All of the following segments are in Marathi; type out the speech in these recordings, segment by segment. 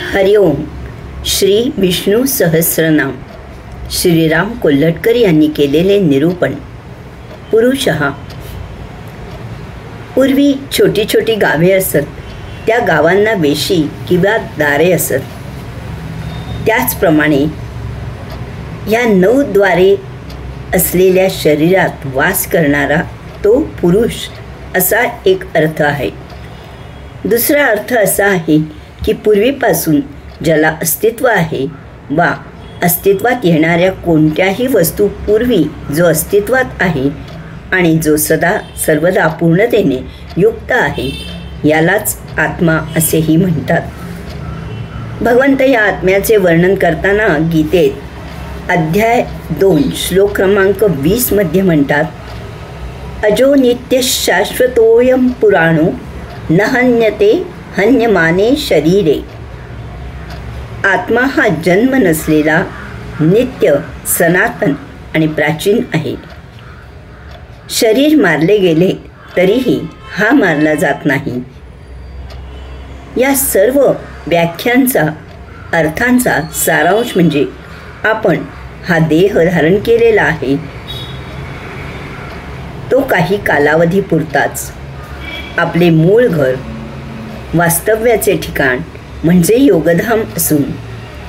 हरिओम. श्री विष्णू सहस्रनाम. श्रीराम कोल्हटकर यांनी केलेले निरूपण. पुरुषः. पूर्वी छोटी छोटी गावे असत. त्या गावांना वेशी किंवा दारे असत. त्याचप्रमाणे या 9 द्वारे असलेल्या शरीरात वास करणारा तो पुरुष असा एक अर्थ आहे. दुसरा अर्थ असा आहे की पूर्वीपासून ज्याला अस्तित्व आहे वा अस्तित्वात येणाऱ्या कोणत्याही वस्तू पूर्वी जो अस्तित्वात आहे आणि जो सदा सर्वदा पूर्णतेने युक्त आहे यालाच आत्मा असेही म्हणतात. भगवंत या आत्म्याचे वर्णन करताना गीतेत अध्याय 2 श्लोक क्रमांक 20 मध्ये म्हणतात, अजो नित्य शाश्वतोयम पुराणो न हन्यते हन्यमाने शरीरे. आत्मा हा जन्म नसलेला नित्य सनातन आणि प्राचीन आहे. शरीर मारले गेले तरीही हा मारला जात नाही. या सर्व व्याख्यांचा अर्थांचा सारांश म्हणजे आपण हा देह धारण केलेला आहे तो काही कालावधीपुरताच. आपले मूळ घर वास्तव्याचे ठिकाण म्हणजे योगधाम असून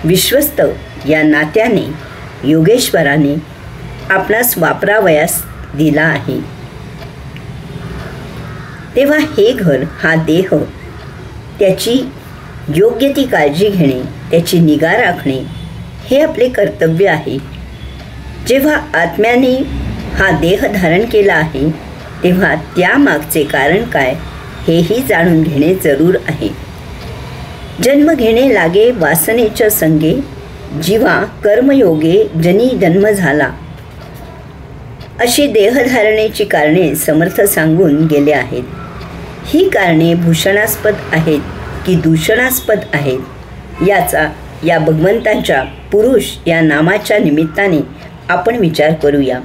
विश्वस्त या नात्याने योगेश्वराने आपणास वापरावयास दिला आहे. तेव्हा हे घर हा देह त्याची योग्य ती काळजी घेणे, त्याची निगा राखणे हे आपले कर्तव्य आहे. जेव्हा आत्म्याने हा देह धारण केला आहे तेव्हा त्यामागचे कारण काय हेही जाणून घेणे जरूर आहे. जन्म घेणे लागे वासनेच्या संगे, जीवा कर्मयोगे जनी जन्म झाला. अशी देहधारणेची कारणे समर्थ सांगून गेले आहेत. ही कारणे भूषणास्पद आहेत की दूषणास्पद आहेत याचा या भगवंतांच्या पुरुष या नामाच्या निमित्ताने आपण विचार करूया.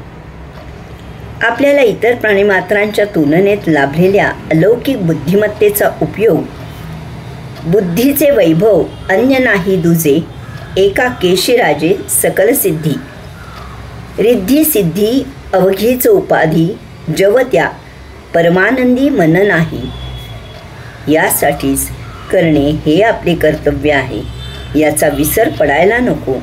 आपल्याला इतर प्राणीमात्रांच्या तुलनेत लाभलेल्या अलौकिक बुद्धिमत्तेचा उपयोग बुद्धीचे वैभव अन्य नाही दुजे, एका केशीराजे सकल सिद्धी. रिद्धी सिद्धी अवघीच उपाधी, जव त्या परमानंदी मन नाही. यासाठीच करणे हे आपले कर्तव्य आहे. याचा विसर पडायला नको.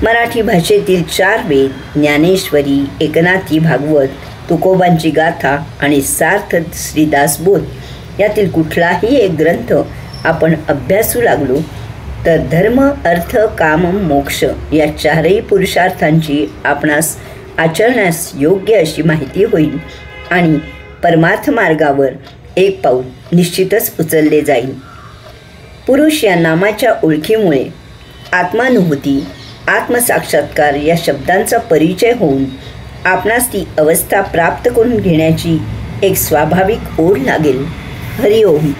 मराठी भाषेतील 4 वेद, ज्ञानेश्वरी, एकनाथी भागवत, तुकोबांची गाथा आणि सार्थ श्रीदासबोध यातील कुठलाही एक ग्रंथ आपण अभ्यासू लागलो तर धर्म अर्थ काम मोक्ष या 4ही पुरुषार्थांची आपणास आचरण्यास योग्य अशी माहिती होईल आणि परमार्थ मार्गावर एक पाऊल निश्चितच उचलले जाईल. पुरुष या नामाच्या ओळखीमुळे आत्मानुभूती आत्मसाक्षात्कार या शब्दांचा परिचय होऊन आपणास ती अवस्था प्राप्त करून घेण्याची एक स्वाभाविक ओढ लागेल. हरिओम.